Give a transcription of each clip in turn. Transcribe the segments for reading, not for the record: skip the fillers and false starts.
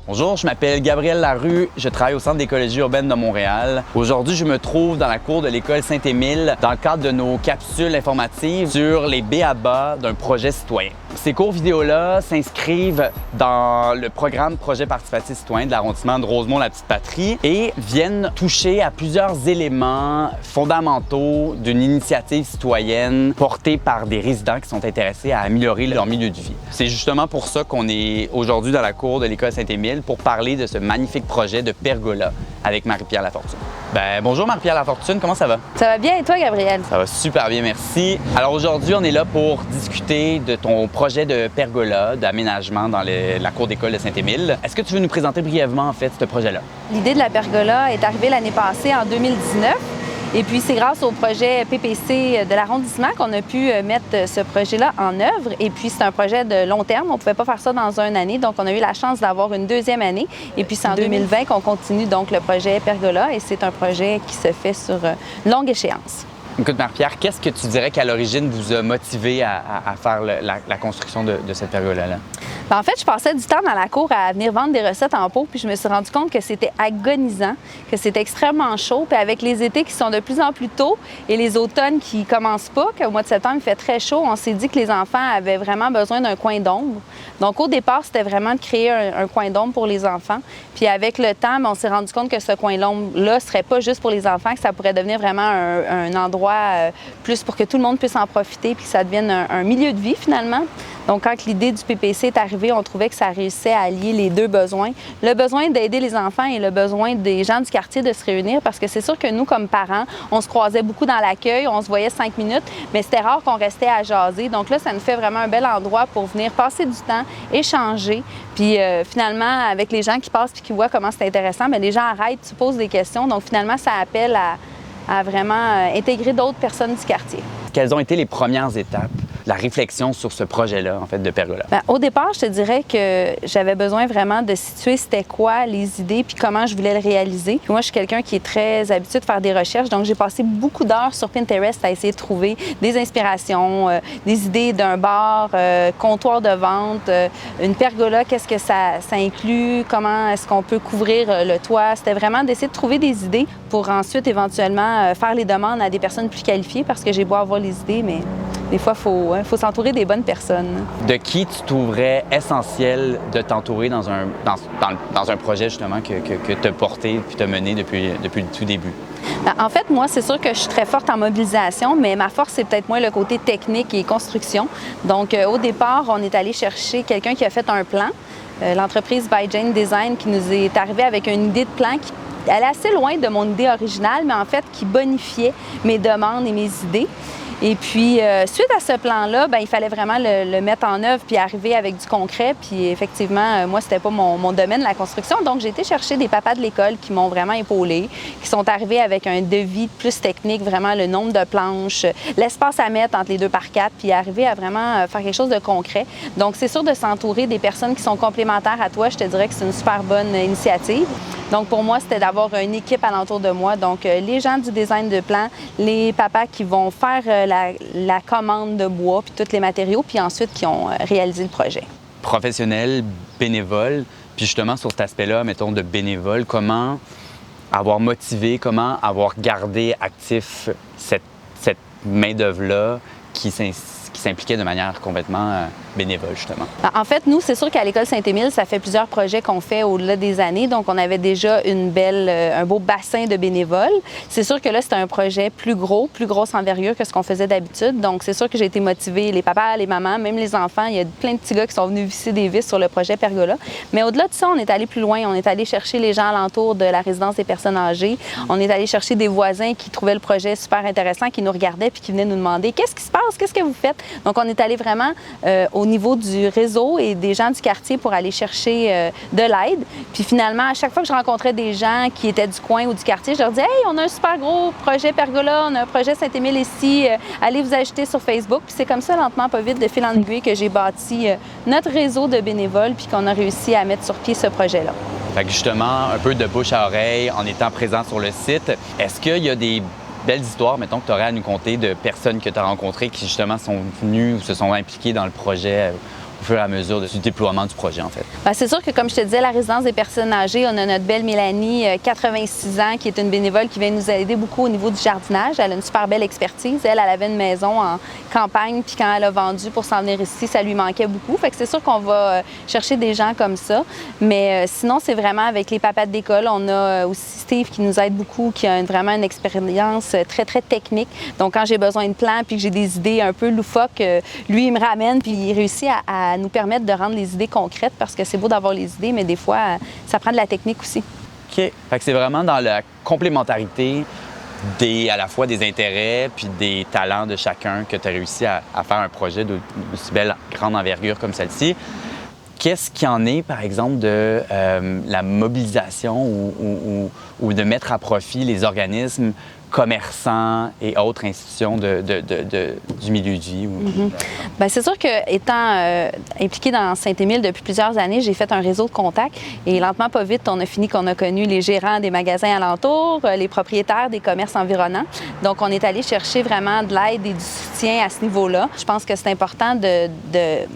Bonjour, je m'appelle Gabriel Larue, je travaille au Centre d'écologie urbaine de Montréal. Aujourd'hui, je me trouve dans la cour de l'école Saint-Émile dans le cadre de nos capsules informatives sur les b.a.-ba d'un projet citoyen. Ces cours vidéo-là s'inscrivent dans le programme Projet participatif citoyen de l'arrondissement de Rosemont-la-Petite-Patrie et viennent toucher à plusieurs éléments fondamentaux d'une initiative citoyenne portée par des résidents qui sont intéressés à améliorer leur milieu de vie. C'est justement pour ça qu'on est aujourd'hui dans la cour de l'école Saint-Émile pour parler de ce magnifique projet de pergola avec Marie-Pierre Lafortune. Bonjour Marie-Pierre Lafortune, comment ça va? Ça va bien et toi, Gabriel? Ça va super bien, merci. Alors aujourd'hui, on est là pour discuter de ton projet de pergola, d'aménagement dans la cour d'école de Saint-Émile. Est-ce que tu veux nous présenter brièvement en fait ce projet-là? L'idée de la pergola est arrivée l'année passée, en 2019. Et puis, c'est grâce au projet PPC de l'arrondissement qu'on a pu mettre ce projet-là en œuvre. Et puis, c'est un projet de long terme. On ne pouvait pas faire ça dans une année. Donc, on a eu la chance d'avoir une deuxième année. Et puis, c'est en 2020 qu'on continue donc le projet Pergola. Et c'est un projet qui se fait sur une longue échéance. Écoute, Marie-Pierre, qu'est-ce que tu dirais qu'à l'origine vous a motivé à faire la construction de cette pergola-là? En fait, je passais du temps dans la cour à venir vendre des recettes en pot, puis je me suis rendu compte que c'était agonisant, que c'était extrêmement chaud. Puis avec les étés qui sont de plus en plus tôt et les automnes qui commencent pas, qu'au mois de septembre, il fait très chaud, on s'est dit que les enfants avaient vraiment besoin d'un coin d'ombre. Donc, au départ, c'était vraiment de créer un coin d'ombre pour les enfants. Puis avec le temps, on s'est rendu compte que ce coin d'ombre-là ne serait pas juste pour les enfants, que ça pourrait devenir vraiment un endroit plus pour que tout le monde puisse en profiter puis que ça devienne un milieu de vie, finalement. Donc, quand l'idée du PPC est arrivée, on trouvait que ça réussissait à allier les deux besoins. Le besoin d'aider les enfants et le besoin des gens du quartier de se réunir, parce que c'est sûr que nous, comme parents, on se croisait beaucoup dans l'accueil, on se voyait 5 minutes, mais c'était rare qu'on restait à jaser. Donc là, ça nous fait vraiment un bel endroit pour venir passer du temps, échanger. Puis finalement, avec les gens qui passent et qui voient comment c'est intéressant, bien, les gens arrêtent, se posent des questions. Donc finalement, ça appelle à vraiment intégrer d'autres personnes du quartier. Quelles ont été les premières étapes, la réflexion sur ce projet-là, en fait, de pergola? Au départ, je te dirais que j'avais besoin vraiment de situer c'était quoi les idées puis comment je voulais le réaliser. Puis moi, je suis quelqu'un qui est très habitué de faire des recherches, donc j'ai passé beaucoup d'heures sur Pinterest à essayer de trouver des inspirations, des idées d'un bar, comptoir de vente, une pergola, qu'est-ce que ça inclut, comment est-ce qu'on peut couvrir le toit. C'était vraiment d'essayer de trouver des idées pour ensuite éventuellement faire les demandes à des personnes plus qualifiées, parce que j'ai beau avoir les idées, mais des fois, il faut s'entourer des bonnes personnes. De qui tu trouverais essentiel de t'entourer dans un projet justement que tu as porté puis tu as mené depuis le tout début? En fait, moi, c'est sûr que je suis très forte en mobilisation, mais ma force, c'est peut-être moins le côté technique et construction. Donc, au départ, on est allé chercher quelqu'un qui a fait un plan, l'entreprise By Jane Design, qui nous est arrivée avec une idée de plan qui allait assez loin de mon idée originale, mais en fait, qui bonifiait mes demandes et mes idées. Et puis, suite à ce plan-là, il fallait vraiment le mettre en œuvre puis arriver avec du concret. Puis effectivement, moi, c'était pas mon domaine, la construction. Donc, j'ai été chercher des papas de l'école qui m'ont vraiment épaulée, qui sont arrivés avec un devis plus technique, vraiment le nombre de planches, l'espace à mettre entre les 2x4, puis arriver à vraiment faire quelque chose de concret. Donc, c'est sûr de s'entourer des personnes qui sont complémentaires à toi. Je te dirais que c'est une super bonne initiative. Donc, pour moi, c'était d'avoir une équipe alentour de moi. Donc, les gens du design de plan, les papas qui vont faire la commande de bois, puis tous les matériaux, puis ensuite qui ont réalisé le projet. Professionnel, bénévole, puis justement sur cet aspect-là, mettons, de bénévole, comment avoir motivé, comment avoir gardé actif cette main-d'œuvre-là qui s'impliquait de manière complètement bénévole, justement? En fait, nous, c'est sûr qu'à l'École Saint-Émile, ça fait plusieurs projets qu'on fait au-delà des années. Donc, on avait déjà un beau bassin de bénévoles. C'est sûr que là, c'était un projet plus grosse envergure que ce qu'on faisait d'habitude. Donc, c'est sûr que j'ai été motivée, les papas, les mamans, même les enfants. Il y a plein de petits gars qui sont venus visser des vis sur le projet Pergola. Mais au-delà de ça, on est allé plus loin. On est allé chercher les gens alentour de la résidence des personnes âgées. On est allé chercher des voisins qui trouvaient le projet super intéressant, qui nous regardaient puis qui venaient nous demander « Qu'est-ce qui se passe? Qu'est-ce que vous faites? » Donc, on est allé vraiment au niveau du réseau et des gens du quartier pour aller chercher de l'aide. Puis finalement, à chaque fois que je rencontrais des gens qui étaient du coin ou du quartier, je leur disais « Hey, on a un super gros projet Pergola, on a un projet Saint-Émile ici, allez vous ajouter sur Facebook. » Puis c'est comme ça, lentement, pas vite, de fil en aiguille, que j'ai bâti notre réseau de bénévoles puis qu'on a réussi à mettre sur pied ce projet-là. Fait que justement, un peu de bouche à oreille en étant présent sur le site. Est-ce qu'il y a des belles histoires, mettons, que tu aurais à nous conter de personnes que tu as rencontrées qui, justement, sont venues ou se sont impliquées dans le projet au fur et à mesure du déploiement du projet, en fait? Bien, c'est sûr que, comme je te disais, la résidence des personnes âgées, on a notre belle Mélanie, 86 ans, qui est une bénévole qui vient nous aider beaucoup au niveau du jardinage. Elle a une super belle expertise. Elle avait une maison en campagne, puis quand elle a vendu pour s'en venir ici, ça lui manquait beaucoup. Fait que c'est sûr qu'on va chercher des gens comme ça. Mais sinon, c'est vraiment avec les papas d'école. On a aussi Steve qui nous aide beaucoup, qui a vraiment une expérience très, très technique. Donc, quand j'ai besoin de plans, puis que j'ai des idées un peu loufoques, lui, il me ramène, puis il réussit à nous permettre de rendre les idées concrètes, parce que c'est beau d'avoir les idées, mais des fois, ça prend de la technique aussi. OK. Fait que c'est vraiment dans la complémentarité à la fois des intérêts puis des talents de chacun que tu as réussi à faire un projet d'aussi belle grande envergure comme celle-ci. Qu'est-ce qu'il y en est, par exemple, de la mobilisation ou de mettre à profit les organismes commerçants et autres institutions du milieu de vie? Bien, c'est sûr qu'étant impliquée dans Saint-Émile depuis plusieurs années, j'ai fait un réseau de contacts et lentement, pas vite, on a connu les gérants des magasins alentours, les propriétaires des commerces environnants. Donc, on est allé chercher vraiment de l'aide et du soutien à ce niveau-là. Je pense que c'est important de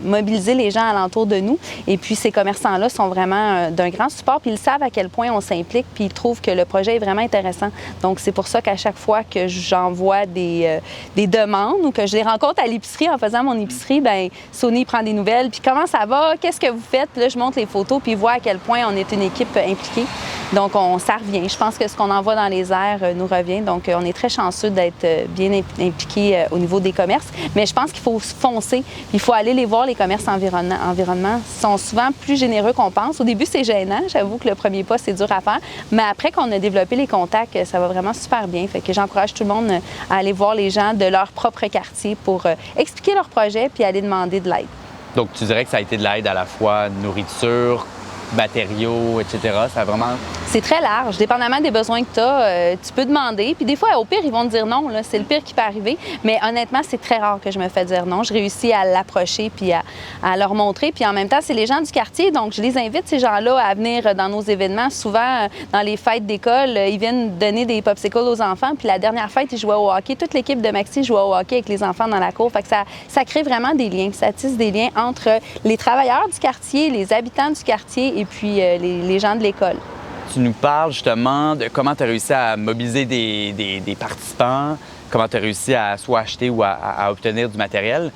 mobiliser les gens alentour de nous. Et puis, ces commerçants-là sont vraiment d'un grand support, puis ils savent à quel point on s'implique, puis ils trouvent que le projet est vraiment intéressant. Donc, c'est pour ça qu'à chaque fois que j'envoie des demandes ou que je les rencontre à l'épicerie en faisant mon épicerie, bien, Sony prend des nouvelles. Puis comment ça va? Qu'est-ce que vous faites? Puis là, je montre les photos, puis ils voient à quel point on est une équipe impliquée. Donc, ça revient. Je pense que ce qu'on envoie dans les airs nous revient. Donc, on est très chanceux d'être bien impliqués au niveau des commerces. Mais je pense qu'il faut foncer. Il faut aller les voir, les commerces environnement. Ils sont souvent plus généreux qu'on pense. Au début, c'est gênant. J'avoue que le premier pas, c'est dur à faire. Mais après qu'on a développé les contacts, ça va vraiment super bien. Fait que j'encourage tout le monde à aller voir les gens de leur propre quartier pour expliquer leur projet puis aller demander de l'aide. Donc, tu dirais que ça a été de l'aide à la fois nourriture, matériaux, etc. Ça a vraiment... C'est très large. Dépendamment des besoins que tu as, tu peux demander. Puis des fois, au pire, ils vont te dire non. C'est le pire qui peut arriver. Mais honnêtement, c'est très rare que je me fais dire non. Je réussis à l'approcher puis à leur montrer. Puis en même temps, c'est les gens du quartier. Donc, je les invite, ces gens-là, à venir dans nos événements. Souvent, dans les fêtes d'école, ils viennent donner des popsicles aux enfants. Puis la dernière fête, ils jouaient au hockey. Toute l'équipe de Maxi jouait au hockey avec les enfants dans la cour. Fait que ça crée vraiment des liens. Ça tisse des liens entre les travailleurs du quartier, les habitants du quartier et puis les gens de l'école. Tu nous parles justement de comment tu as réussi à mobiliser des participants, comment tu as réussi à soit acheter ou à obtenir du matériel.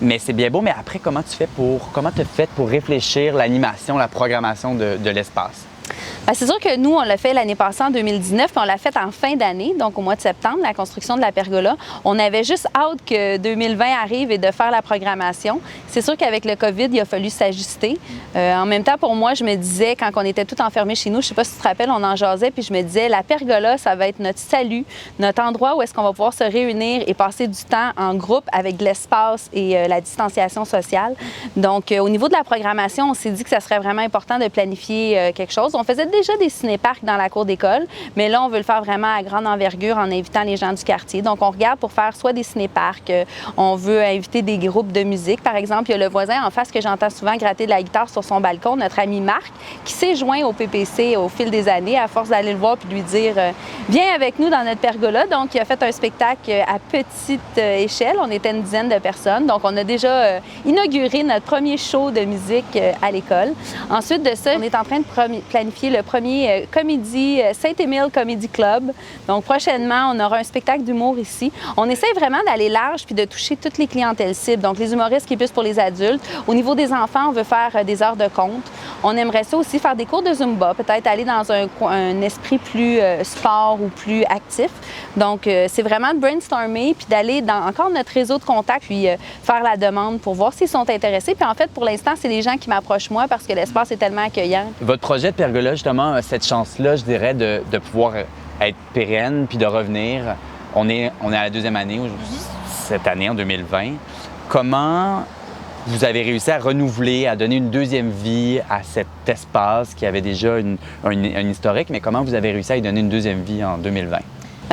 Mais c'est bien beau, mais après, comment tu as fait pour réfléchir l'animation, la programmation de l'espace? Bien, c'est sûr que nous, on l'a fait l'année passée en 2019, puis on l'a fait en fin d'année, donc au mois de septembre, la construction de la pergola. On avait juste hâte que 2020 arrive et de faire la programmation. C'est sûr qu'avec le COVID, il a fallu s'ajuster. En même temps, pour moi, je me disais, quand on était tous enfermés chez nous, je ne sais pas si tu te rappelles, on en jasait, puis je me disais, la pergola, ça va être notre salut, notre endroit où est-ce qu'on va pouvoir se réunir et passer du temps en groupe avec de l'espace et la distanciation sociale. Donc, au niveau de la programmation, on s'est dit que ça serait vraiment important de planifier quelque chose. On faisait déjà des ciné-parcs dans la cour d'école, mais là, on veut le faire vraiment à grande envergure en invitant les gens du quartier. Donc, on regarde pour faire soit des ciné-parcs, on veut inviter des groupes de musique. Par exemple, il y a le voisin en face que j'entends souvent gratter de la guitare sur son balcon, notre ami Marc, qui s'est joint au PPC au fil des années, à force d'aller le voir puis lui dire « Viens avec nous dans notre pergola ». Donc, il a fait un spectacle à petite échelle. On était une dizaine de personnes. Donc, on a déjà inauguré notre premier show de musique à l'école. Ensuite de ça, on est en train de planifier le premier comédie Saint-Émile Comedy Club. Donc, prochainement, on aura un spectacle d'humour ici. On essaie vraiment d'aller large puis de toucher toutes les clientèles cibles. Donc, les humoristes qui est plus pour les adultes. Au niveau des enfants, on veut faire des heures de conte. On aimerait ça aussi faire des cours de Zumba, peut-être aller dans un esprit plus sport ou plus actif. Donc, c'est vraiment de brainstormer puis d'aller dans encore notre réseau de contacts puis faire la demande pour voir s'ils sont intéressés. Puis en fait, pour l'instant, c'est les gens qui m'approchent moi parce que l'espace est tellement accueillant. Votre projet de pergola, justement, a cette chance-là, je dirais, de pouvoir être pérenne puis de revenir. On est à la deuxième année, cette année, en 2020. Comment vous avez réussi à renouveler, à donner une deuxième vie à cet espace qui avait déjà un historique, mais comment vous avez réussi à y donner une deuxième vie en 2020?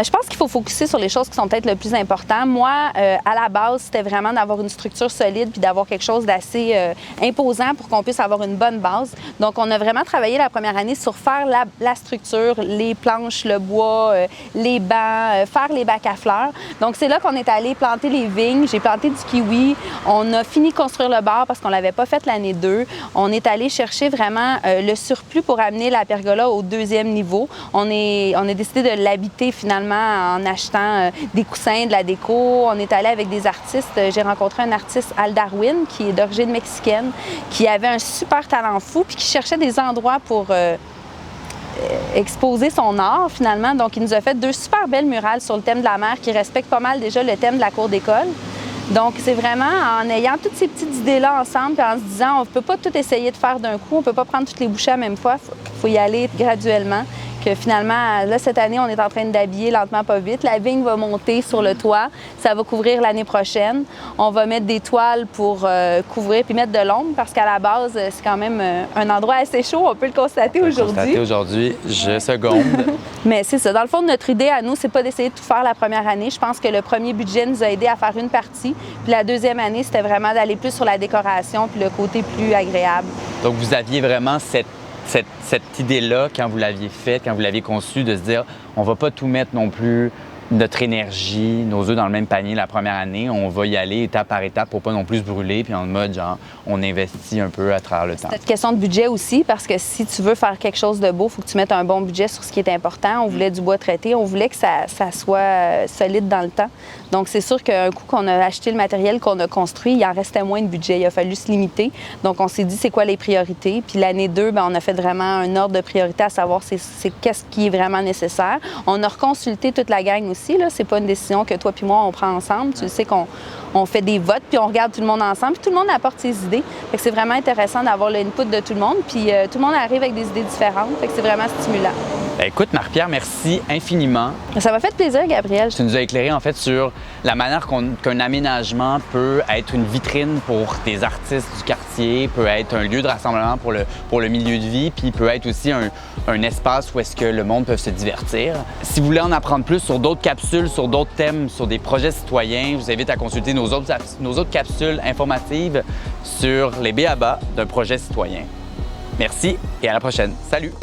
Je pense qu'il faut focuser sur les choses qui sont peut-être le plus important. Moi, à la base, c'était vraiment d'avoir une structure solide puis d'avoir quelque chose d'assez imposant pour qu'on puisse avoir une bonne base. Donc, on a vraiment travaillé la première année sur faire la structure, les planches, le bois, les bancs, faire les bacs à fleurs. Donc, c'est là qu'on est allé planter les vignes. J'ai planté du kiwi. On a fini de construire le bar parce qu'on ne l'avait pas fait l'année 2. On est allé chercher vraiment le surplus pour amener la pergola au 2e niveau. On a décidé de l'habiter finalement en achetant des coussins, de la déco. On est allé avec des artistes. J'ai rencontré un artiste, Al Darwin, qui est d'origine mexicaine, qui avait un super talent fou puis qui cherchait des endroits pour exposer son art finalement. Donc, il nous a fait 2 super belles murales sur le thème de la mer qui respectent pas mal déjà le thème de la cour d'école. Donc, c'est vraiment en ayant toutes ces petites idées-là ensemble puis en se disant on ne peut pas tout essayer de faire d'un coup, on ne peut pas prendre toutes les bouchées à la même fois, il faut y aller graduellement. Que finalement, là, cette année, on est en train d'habiller lentement, pas vite. La vigne va monter sur le toit. Ça va couvrir l'année prochaine. On va mettre des toiles pour couvrir puis mettre de l'ombre parce qu'à la base, c'est quand même un endroit assez chaud. On peut le constater aujourd'hui. Je seconde. Mais c'est ça. Dans le fond, notre idée à nous, c'est pas d'essayer de tout faire la première année. Je pense que le premier budget nous a aidé à faire une partie. Puis la 2e année, c'était vraiment d'aller plus sur la décoration puis le côté plus agréable. Donc, vous aviez vraiment cette idée-là, quand vous l'aviez faite, quand vous l'aviez conçue, de se dire on va pas tout mettre non plus notre énergie, nos œufs dans le même panier la première année. On va y aller étape par étape pour pas non plus se brûler, puis en mode genre on investit un peu à travers le temps. C'est une question de budget aussi, parce que si tu veux faire quelque chose de beau, il faut que tu mettes un bon budget sur ce qui est important. On voulait du bois traité, on voulait que ça soit solide dans le temps. Donc, c'est sûr qu'un coup qu'on a acheté le matériel qu'on a construit, il en restait moins de budget. Il a fallu se limiter. Donc, on s'est dit, c'est quoi les priorités? Puis l'année 2, on a fait vraiment un ordre de priorité à savoir c'est qu'est-ce qui est vraiment nécessaire. On a reconsulté toute la gang aussi. C'est pas une décision que toi puis moi, on prend ensemble. Tu sais qu'on fait des votes, puis on regarde tout le monde ensemble, puis tout le monde apporte ses idées. Fait que c'est vraiment intéressant d'avoir l'input de tout le monde, puis tout le monde arrive avec des idées différentes. Fait que c'est vraiment stimulant. Écoute, Marie-Pierre, merci infiniment. Ça m'a fait plaisir, Gabriel. Tu nous as éclairé en fait sur la manière qu'un aménagement peut être une vitrine pour des artistes du quartier, peut être un lieu de rassemblement pour le milieu de vie, puis peut être aussi un espace où est-ce que le monde peut se divertir. Si vous voulez en apprendre plus sur d'autres capsules, sur d'autres thèmes, sur des projets citoyens, je vous invite à consulter nos autres capsules informatives sur les b.a.-ba d'un projet citoyen. Merci et à la prochaine. Salut!